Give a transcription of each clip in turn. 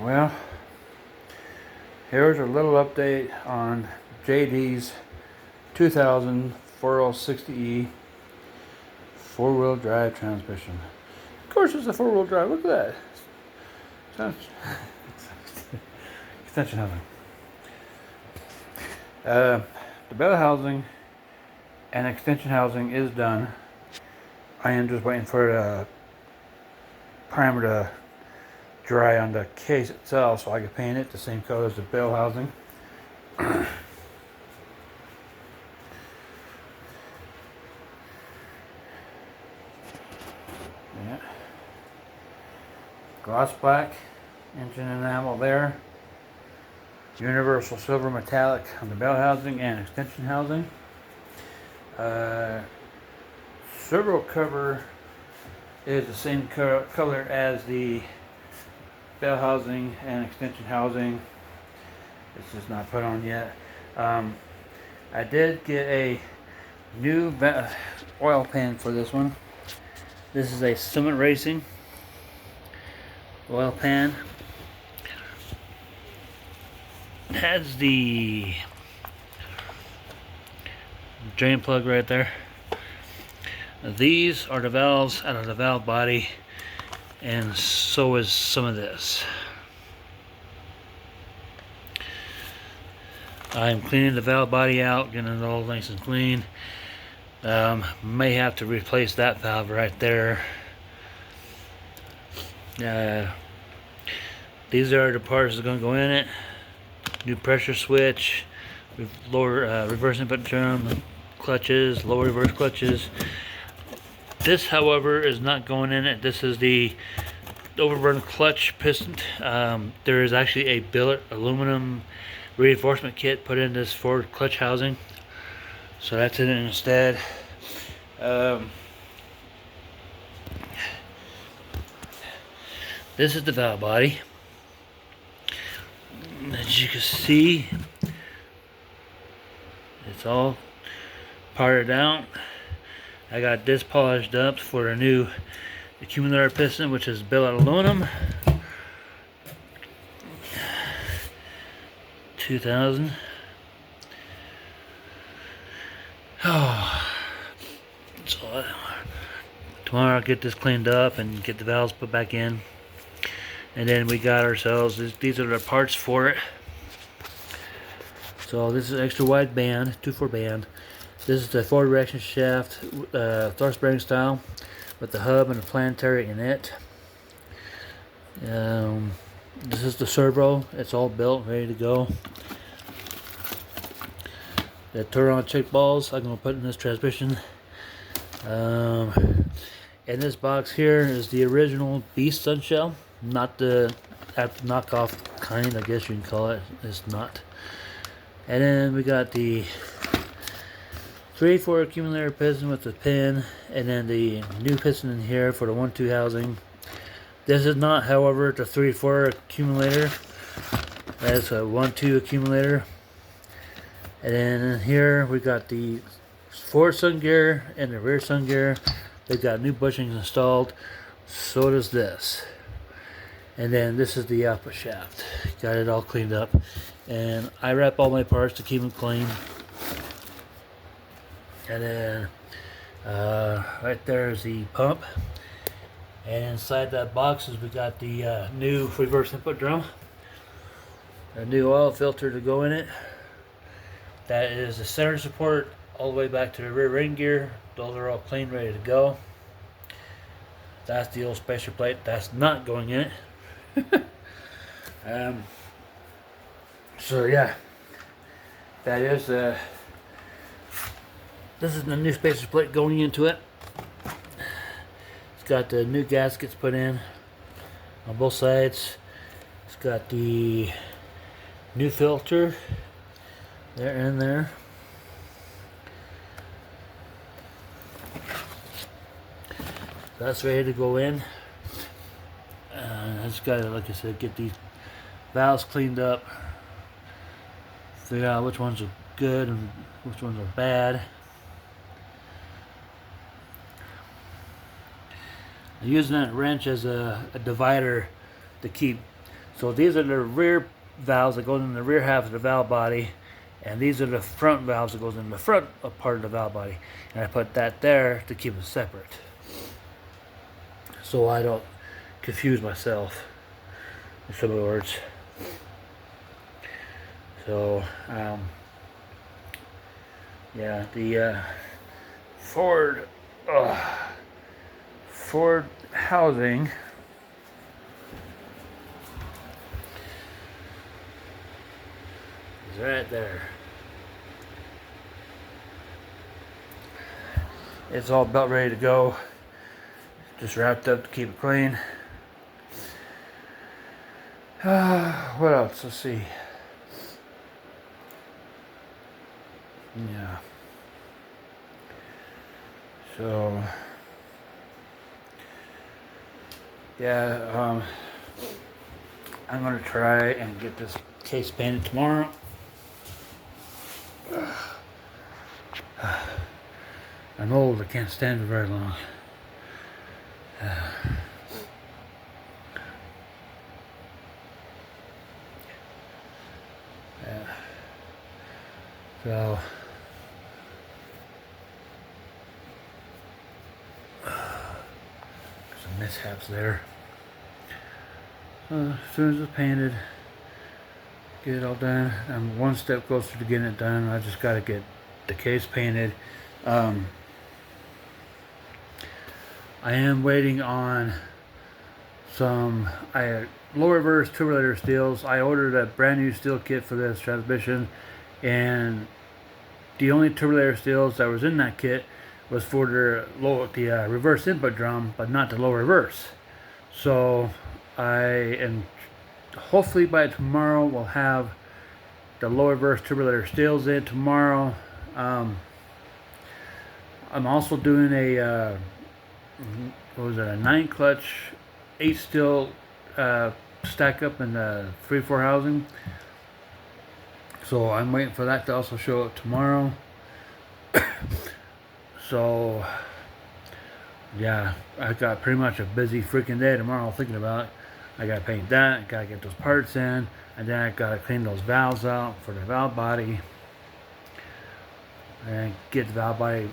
Well, here's a little update on JD's 2000 4L60E four-wheel drive transmission. Of course it's a four-wheel drive, look at that. Extension housing. The bell housing and extension housing is done. I am just waiting for the primer to dry on the case itself so I can paint it the same color as the bell housing. Yeah. Gloss black engine enamel there. Universal silver metallic on the bell housing and extension housing. Servo cover is the same color as the bell housing and extension housing. It's just not put on yet. I did get a new oil pan for this one. This is a Summit Racing oil pan. It has the drain plug right there. These are the valves out of the valve body, and so is some of this. I'm cleaning the valve body out, getting it all nice and clean. May have to replace that valve right there. These are the parts that are going to go in it. New pressure switch, lower reverse input drum, clutches, lower reverse clutches. This, however, is not going in it. This is the overburden clutch piston. There is actually a billet aluminum reinforcement kit put in this forward clutch housing, so that's in it instead. This is the valve body. As you can see, it's all parted out. I got this polished up for a new accumulator piston, which is billet aluminum. 2000. So tomorrow I'll get this cleaned up and get the valves put back in. And then we got ourselves, these are the parts for it. So this is extra wide band, 2/4 band. This is the forward direction shaft, thrust bearing style, with the hub and the planetary in it. This is the servo. It's all built, ready to go. The Turon check balls I'm going to put in this transmission. In this box here is the original Beast Sunshell, not the knockoff kind, I guess you can call it. It's not. And then we got the 3/4 accumulator piston with the pin, and then the new piston in here for the 1-2 housing. This is not, however, the 3/4 accumulator. That's a 1-2 accumulator. And then in here we got the forward sun gear and the rear sun gear. They've got new bushings installed. So does this. And then this is the output shaft. Got it all cleaned up. And I wrap all my parts to keep them clean. And then right there is the pump. And inside that box is we got the new reverse input drum. A new oil filter to go in it. That is the center support all the way back to the rear ring gear. Those are all clean, ready to go. That's the old spacer plate. That's not going in it. So yeah, that is this is the new spacer plate going into it. It's got the new gaskets put in on both sides. It's got the new filter there in there. That's ready to go in. I just gotta, like I said, get these valves cleaned up, figure out which ones are good and which ones are bad. I'm using that wrench as a divider to keep So these are the rear valves that goes in the rear half of the valve body, and these are the front valves that goes in the front part of the valve body. And I put that there to keep it separate, so I don't confuse myself, in some other words. So, yeah, the Ford housing is right there. It's all about ready to go. Just wrapped up to keep it clean. What else? Let's see. Yeah. So, yeah, I'm gonna try and get this case painted tomorrow. I'm old, I can't stand for very long. Yeah. So, some mishaps there. As soon as it's painted, get it all done. I'm one step closer to getting it done. I just gotta get the case painted. I am waiting on some low reverse turbulator steels. I ordered a brand new steel kit for this transmission, and the only turbulator steels that was in that kit was for the reverse input drum, but not the low reverse. So I am hopefully by tomorrow we'll have the low reverse turbulator steels in tomorrow. I'm also doing a what was it, a 9 clutch 8 steel stack up in the 3/4 housing. So I'm waiting for that to also show up tomorrow. So yeah, I got pretty much a busy freaking day tomorrow thinking about it. I gotta paint that, I gotta get those parts in, and then I gotta clean those valves out for the valve body and get the valve body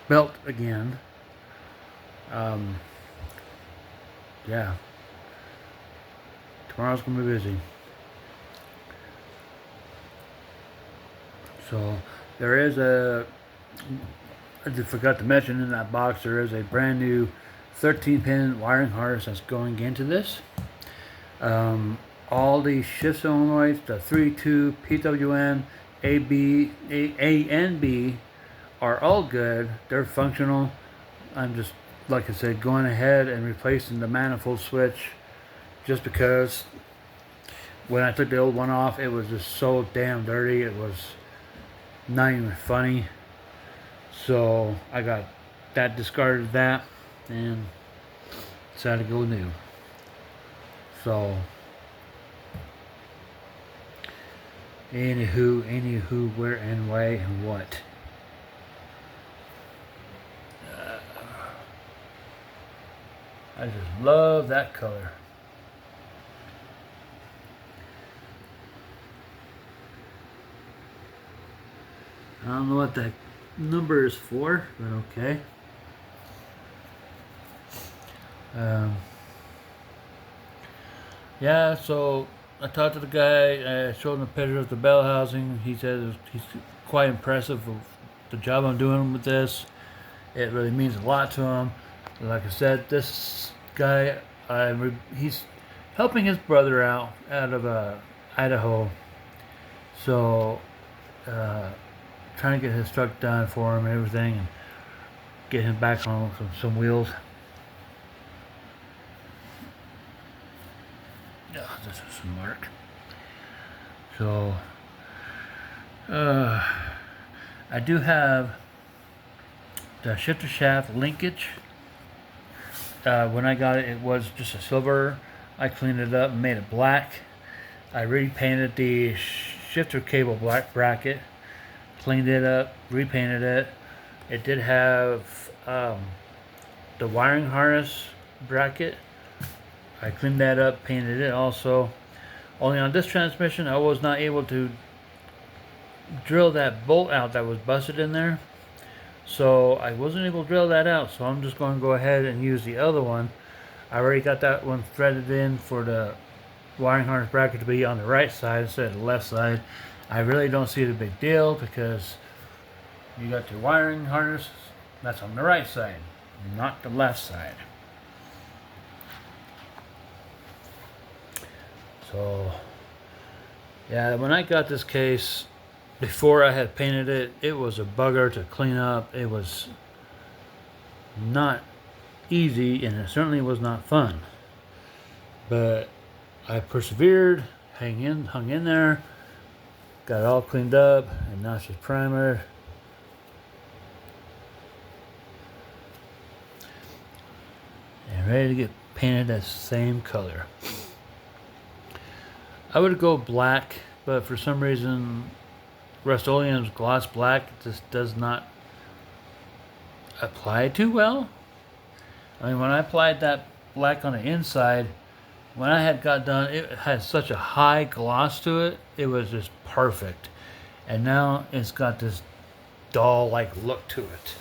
built again. Yeah, tomorrow's gonna be busy. So there is I just forgot to mention in that box, there is a brand new 13-pin wiring harness that's going into this. All the shift solenoids, the 3-2, PWM, A and B are all good. They're functional. I'm just, like I said, going ahead and replacing the manifold switch, just because when I took the old one off, it was just so damn dirty. It was not even funny. So I got that, discarded that, and decided to go new. So anywho, where and why and what. I just love that color. I don't know what that number is for, but okay. Yeah, so I talked to the guy, I showed him a picture of the bell housing. He said he's quite impressive of the job I'm doing with this. It really means a lot to him. Like I said, this guy, he's helping his brother out of Idaho. So, trying to get his truck done for him and everything, and get him back on some wheels. Yeah, this is some mark. So, I do have the shifter shaft linkage. When I got it, it was just a silver. I cleaned it up and made it black. I repainted the shifter cable black bracket, cleaned it up, repainted it. It did have the wiring harness bracket. I cleaned that up, painted it also. Only on this transmission, I was not able to drill that bolt out that was busted in there. So I wasn't able to drill that out, so I'm just going to go ahead and use the other one. I already got that one threaded in for the wiring harness bracket to be on the right side instead of the left side. I really don't see the big deal because you got your wiring harness that's on the right side, not the left side. So yeah, when I got this case, before I had painted it, it was a bugger to clean up. It was not easy, and it certainly was not fun. But I persevered, hung in there, got it all cleaned up, and now it's just primer. And ready to get painted that same color. I would go black, but for some reason Rust-Oleum's gloss black just does not apply too well. I mean, when I applied that black on the inside, when I had got done, it had such a high gloss to it, it was just perfect. And now it's got this dull-like look to it.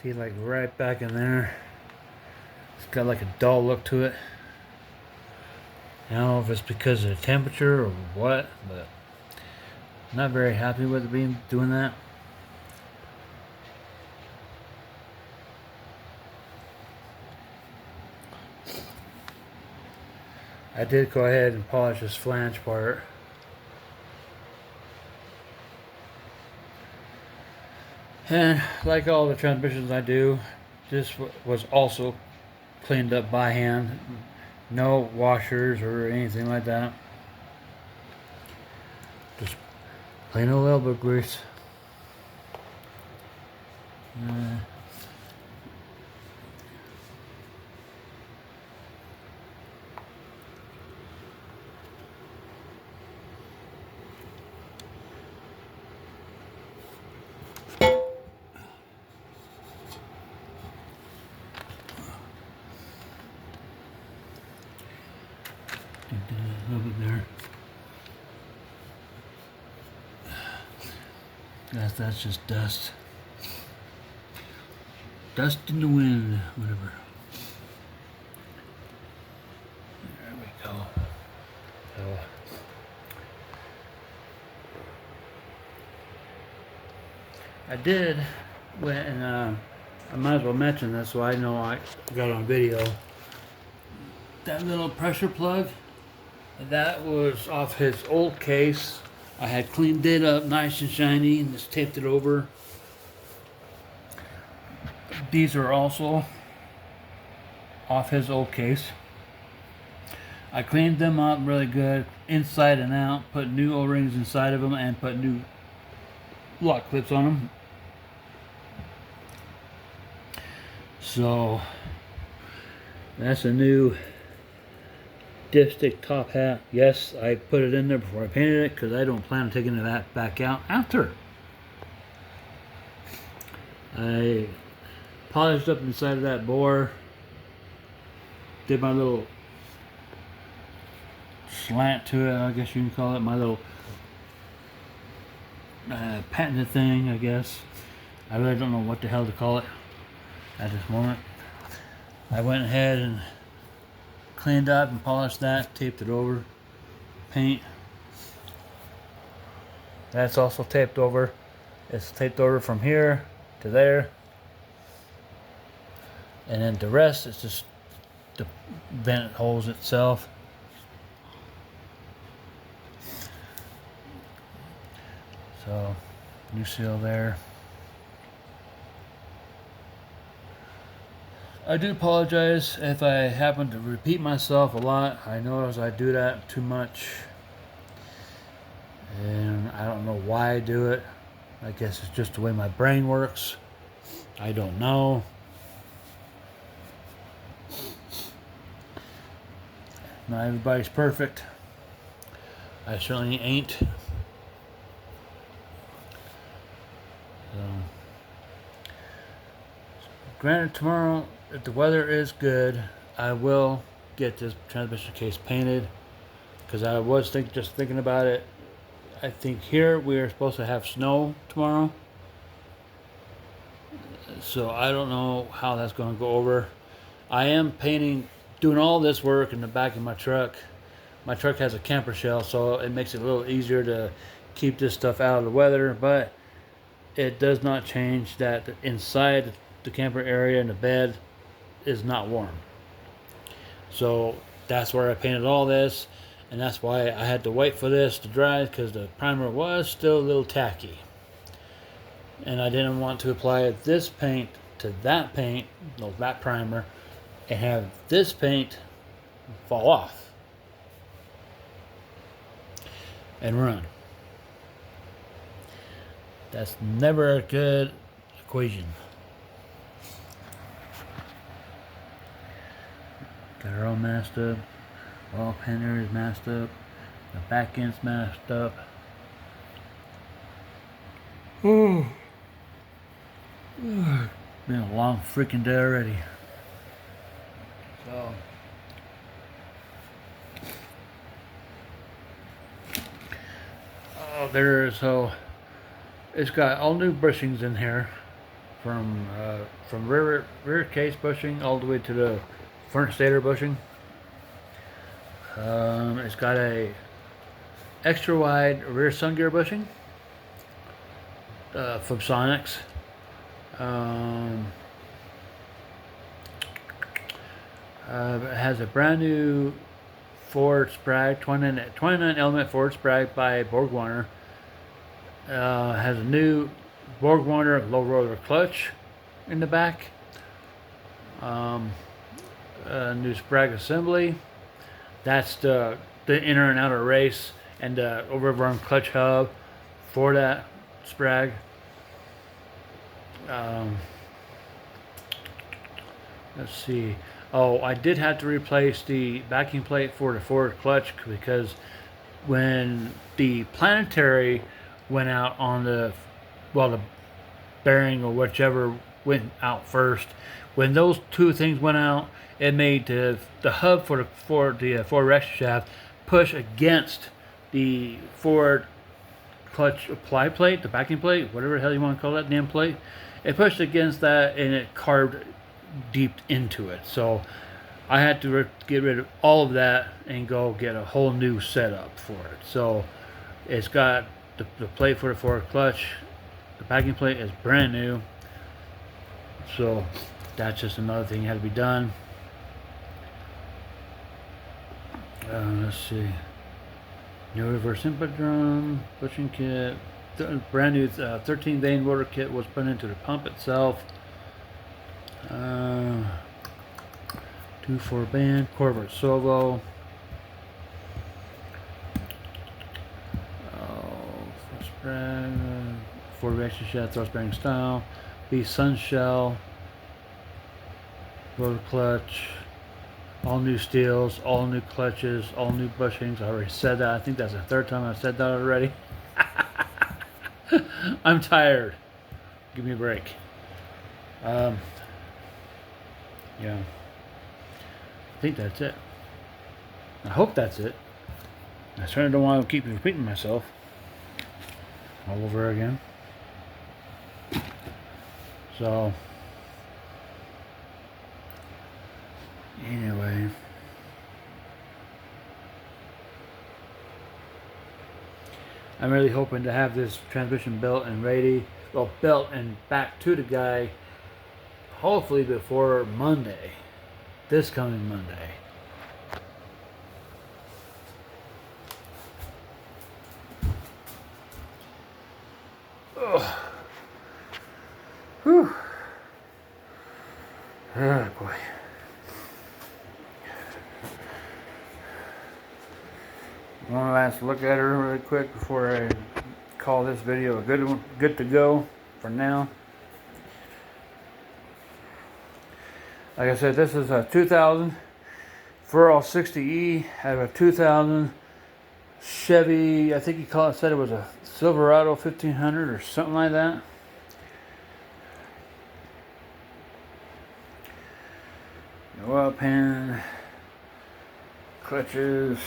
See, like right back in there, it's got like a dull look to it. I don't know if it's because of the temperature or what, but I'm not very happy with it doing that. I did go ahead and polish this flange part. And like all the transmissions I do, this was also cleaned up by hand. No washers or anything like that. Just plain old elbow grease. A little bit there. That's just dust. Dust in the wind, whatever. There we go. So, I did went and I might as well mention this so I know I got on video. That little pressure plug, that was off his old case. I had cleaned it up nice and shiny and just taped it over. These are also off his old case. I cleaned them up really good inside and out, put new O-rings inside of them and put new lock clips on them. So that's a new dipstick top hat. Yes, I put it in there before I painted it because I don't plan on taking that back out after. I polished up inside of that bore, did my little slant to it, I guess you can call it, my little patented thing, I guess. I really don't know what the hell to call it at this moment. I went ahead and cleaned up and polished that, taped it over, paint. That's also taped over. It's taped over from here to there. And then the rest is just the vent holes itself. So, new seal there. I do apologize if I happen to repeat myself a lot. I notice I do that too much. And I don't know why I do it. I guess it's just the way my brain works. I don't know. Not everybody's perfect. I certainly ain't. granted, tomorrow, if the weather is good, I will get this transmission case painted. Because I was just thinking about it. I think here we are supposed to have snow tomorrow. So I don't know how that's going to go over. I am doing all this work in the back of my truck. My truck has a camper shell, so it makes it a little easier to keep this stuff out of the weather. But it does not change that inside the camper area and the bed is not warm. So that's where I painted all this, and that's why I had to wait for this to dry, because the primer was still a little tacky. And I didn't want to apply this paint to that paint, no, that primer, and have this paint fall off and run. That's never a good equation. Got her all masked up. All pen areas masked up. The back end's masked up. Been a long freaking day already. So so it's got all new bushings in here, from rear case bushing all the way to the front stator bushing. It's got a extra wide rear sun gear bushing from Sonics. It has a brand new Ford Sprag, 29 element Ford Sprag by BorgWarner. Has a new BorgWarner low roller clutch in the back. A new Sprag assembly. That's the inner and outer race and the overrun clutch hub for that Sprag. Let's see. Oh, I did have to replace the backing plate for the Ford clutch, because when the planetary went out on the bearing or whichever went out first, when those two things went out, it made the hub for the Ford ratchet shaft push against the Ford clutch apply plate, the backing plate, whatever the hell you want to call that damn plate. It pushed against that and it carved deep into it. So I had to get rid of all of that and go get a whole new setup for it. So it's got the plate for the Ford clutch. The backing plate is brand new. So that's just another thing that had to be done. Let's see. New reverse input drum, bushing kit, brand new 13 vane rotor kit was put into the pump itself. 2/4 band, Corvette Servo. Ford ratchet shaft, thrust bearing style. B sun shell, rotor clutch. All new steels, all new clutches, all new bushings. I already said that. I think that's the third time I've said that already. I'm tired. Give me a break. Yeah. I think that's it. I hope that's it. I certainly don't want to keep repeating myself all over again. So anyway, I'm really hoping to have this transmission built and ready, built and back to the guy, hopefully before Monday, this coming Monday. Ugh. Whew. Oh boy. One last look at her really quick before I call this video a good one, good to go for now. Like I said, this is a 2000 Furall 60E out of a 2000 Chevy. I think he said it was a Silverado 1500 or something like that. The oil pan, clutches,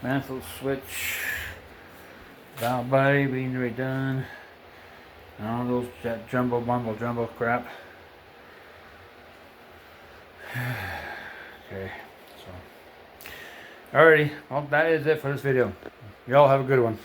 manifold switch, valve body being redone, and all those that jumbo crap. Okay, so alrighty, well that is it for this video. Y'all have a good one.